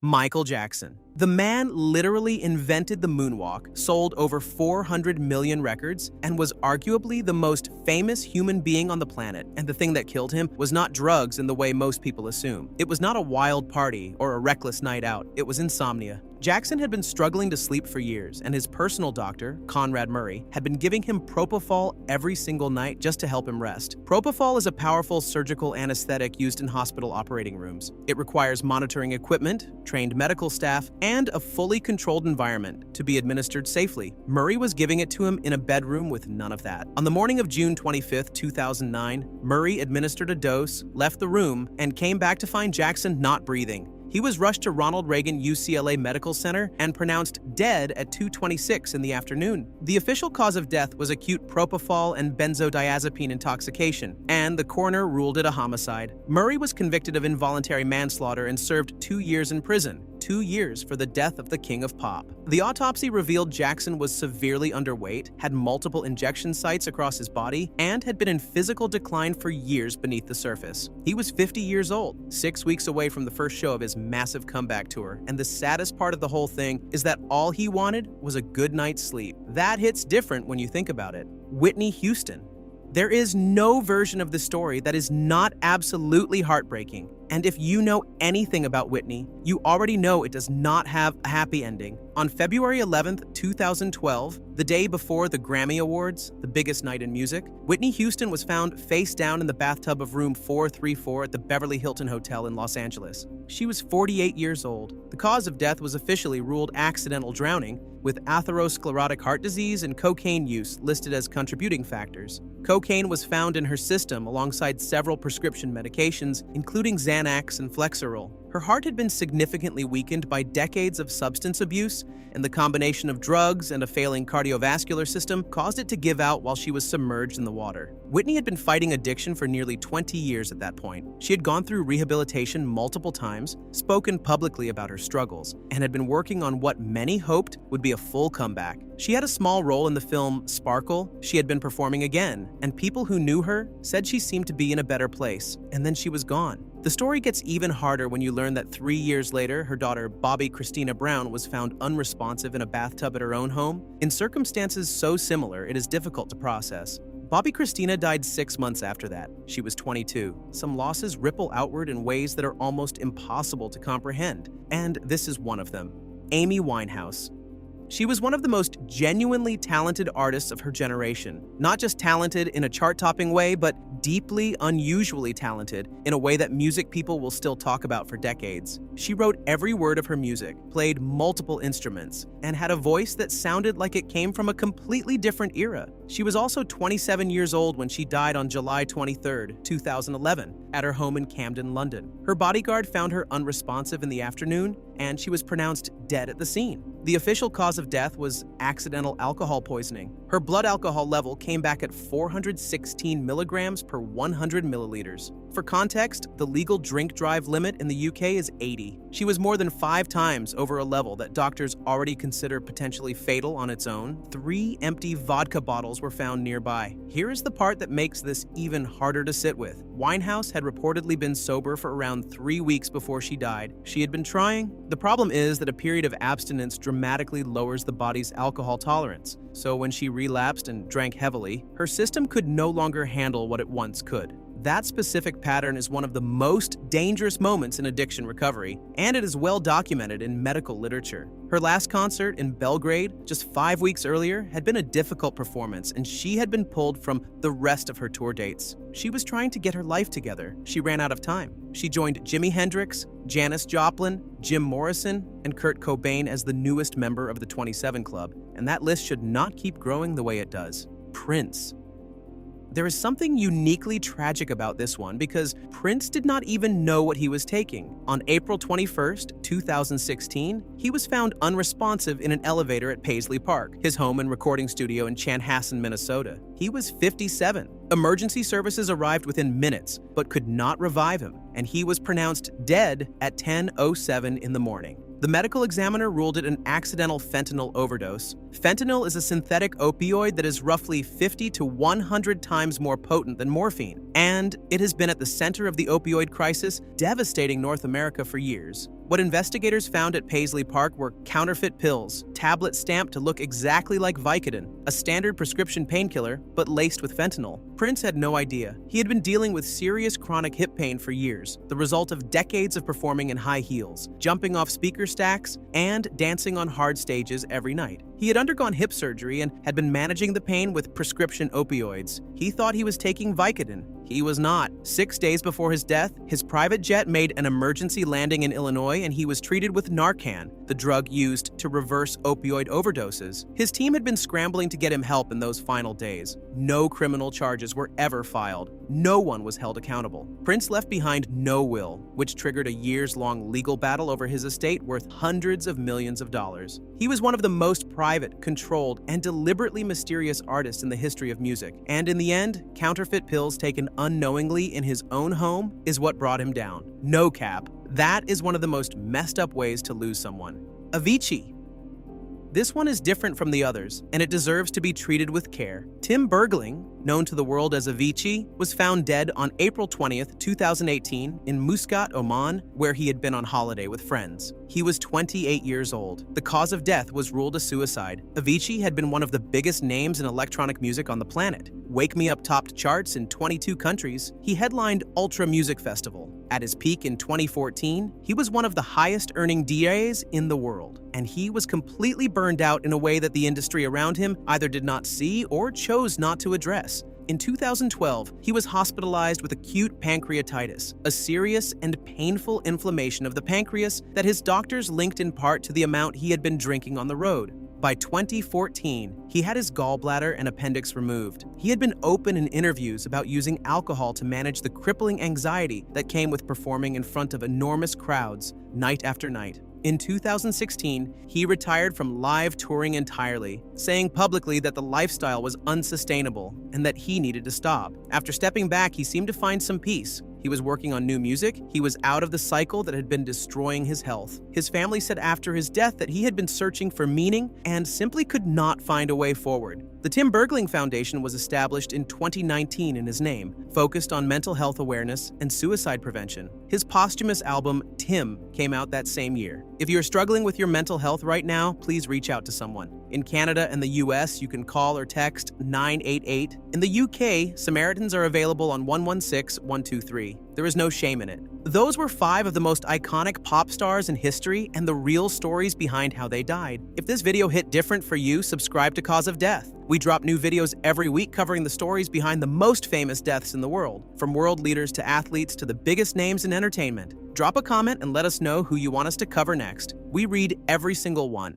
Michael Jackson. The man literally invented the moonwalk, sold over 400 million records, and was arguably the most famous human being on the planet. And the thing that killed him was not drugs in the way most people assume. It was not a wild party or a reckless night out. It was insomnia. Jackson had been struggling to sleep for years, and his personal doctor, Conrad Murray, had been giving him propofol every single night just to help him rest. Propofol is a powerful surgical anesthetic used in hospital operating rooms. It requires monitoring equipment, trained medical staff, and a fully controlled environment to be administered safely. Murray was giving it to him in a bedroom with none of that. On the morning of June 25, 2009, Murray administered a dose, left the room, and came back to find Jackson not breathing. He was rushed to Ronald Reagan UCLA Medical Center and pronounced dead at 2:26 in the afternoon. The official cause of death was acute propofol and benzodiazepine intoxication, and the coroner ruled it a homicide. Murray was convicted of involuntary manslaughter and served 2 years in prison. 2 years for the death of the King of Pop. The autopsy revealed Jackson was severely underweight, had multiple injection sites across his body, and had been in physical decline for years beneath the surface. He was 50 years old, 6 weeks away from the first show of his massive comeback tour, and the saddest part of the whole thing is that all he wanted was a good night's sleep. That hits different when you think about it. Whitney Houston. There is no version of the story that is not absolutely heartbreaking. And if you know anything about Whitney, you already know it does not have a happy ending. On February 11th, 2012, the day before the Grammy Awards, the biggest night in music, Whitney Houston was found face down in the bathtub of room 434 at the Beverly Hilton Hotel in Los Angeles. She was 48 years old. The cause of death was officially ruled accidental drowning, with atherosclerotic heart disease and cocaine use listed as contributing factors. Cocaine was found in her system alongside several prescription medications, including Xanax and Flexeril. Her heart had been significantly weakened by decades of substance abuse, and the combination of drugs and a failing cardiovascular system caused it to give out while she was submerged in the water. Whitney had been fighting addiction for nearly 20 years at that point. She had gone through rehabilitation multiple times, spoken publicly about her struggles, and had been working on what many hoped would be a full comeback. She had a small role in the film Sparkle. She had been performing again, and people who knew her said she seemed to be in a better place, and then she was gone. The story gets even harder when you learn that 3 years later, her daughter, Bobby Christina Brown, was found unresponsive in a bathtub at her own home. In circumstances so similar, it is difficult to process. Bobby Christina died 6 months after that. She was 22. Some losses ripple outward in ways that are almost impossible to comprehend, and this is one of them. Amy Winehouse. She was one of the most genuinely talented artists of her generation. Not just talented in a chart-topping way, but deeply, unusually talented in a way that music people will still talk about for decades. She wrote every word of her music, played multiple instruments, and had a voice that sounded like it came from a completely different era. She was also 27 years old when she died on July 23, 2011, at her home in Camden, London. Her bodyguard found her unresponsive in the afternoon, and she was pronounced dead at the scene. The official cause of death was accidental alcohol poisoning. Her blood alcohol level came back at 416 milligrams per 100 milliliters. For context, the legal drink drive limit in the UK is 80. She was more than 5 times over a level that doctors already consider potentially fatal on its own. 3 empty vodka bottles were found nearby. Here is the part that makes this even harder to sit with. Winehouse had reportedly been sober for around 3 weeks before she died. She had been trying. The problem is that a period of abstinence dramatically lowers the body's alcohol tolerance. So when she relapsed and drank heavily, her system could no longer handle what it once could. That specific pattern is one of the most dangerous moments in addiction recovery, and it is well documented in medical literature. Her last concert in Belgrade, just 5 weeks earlier, had been a difficult performance, and she had been pulled from the rest of her tour dates. She was trying to get her life together. She ran out of time. She joined Jimi Hendrix, Janis Joplin, Jim Morrison, and Kurt Cobain as the newest member of the 27 Club, and that list should not keep growing the way it does. Prince. There is something uniquely tragic about this one because Prince did not even know what he was taking. On April 21st, 2016, he was found unresponsive in an elevator at Paisley Park, his home and recording studio in Chanhassen, Minnesota. He was 57. Emergency services arrived within minutes, but could not revive him, and he was pronounced dead at 10:07 in the morning. The medical examiner ruled it an accidental fentanyl overdose. Fentanyl is a synthetic opioid that is roughly 50 to 100 times more potent than morphine, and it has been at the center of the opioid crisis, devastating North America for years. What investigators found at Paisley Park were counterfeit pills, tablets stamped to look exactly like Vicodin, a standard prescription painkiller, but laced with fentanyl. Prince had no idea. He had been dealing with serious chronic hip pain for years, the result of decades of performing in high heels, jumping off speaker stacks, and dancing on hard stages every night. He had undergone hip surgery and had been managing the pain with prescription opioids. He thought he was taking Vicodin. He was not. 6 days before his death, his private jet made an emergency landing in Illinois and he was treated with Narcan, the drug used to reverse opioid overdoses. His team had been scrambling to get him help in those final days. No criminal charges were ever filed. No one was held accountable. Prince left behind no will, which triggered a years-long legal battle over his estate worth hundreds of millions of dollars. He was one of the most private, controlled, and deliberately mysterious artists in the history of music. And in the end, counterfeit pills taken unknowingly in his own home is what brought him down. No cap. That is one of the most messed up ways to lose someone. Avicii. This one is different from the others, and it deserves to be treated with care. Tim Bergling, known to the world as Avicii, was found dead on April 20th, 2018 in Muscat, Oman, where he had been on holiday with friends. He was 28 years old. The cause of death was ruled a suicide. Avicii had been one of the biggest names in electronic music on the planet. Wake Me Up topped charts in 22 countries. He headlined Ultra Music Festival. At his peak in 2014, he was one of the highest-earning DJs in the world, and he was completely burned out in a way that the industry around him either did not see or chose not to address. In 2012, he was hospitalized with acute pancreatitis, a serious and painful inflammation of the pancreas that his doctors linked in part to the amount he had been drinking on the road. By 2014, he had his gallbladder and appendix removed. He had been open in interviews about using alcohol to manage the crippling anxiety that came with performing in front of enormous crowds, night after night. In 2016, he retired from live touring entirely, saying publicly that the lifestyle was unsustainable and that he needed to stop. After stepping back, he seemed to find some peace. He was working on new music, he was out of the cycle that had been destroying his health. His family said after his death that he had been searching for meaning and simply could not find a way forward. The Tim Bergling Foundation was established in 2019 in his name, focused on mental health awareness and suicide prevention. His posthumous album, Tim, came out that same year. If you're struggling with your mental health right now, please reach out to someone. In Canada and the US, you can call or text 988. In the UK, Samaritans are available on 116-123. There is no shame in it. Those were 5 of the most iconic pop stars in history and the real stories behind how they died. If this video hit different for you, subscribe to Cause of Death. We drop new videos every week covering the stories behind the most famous deaths in the world, from world leaders to athletes to the biggest names in entertainment. Drop a comment and let us know who you want us to cover next. We read every single one.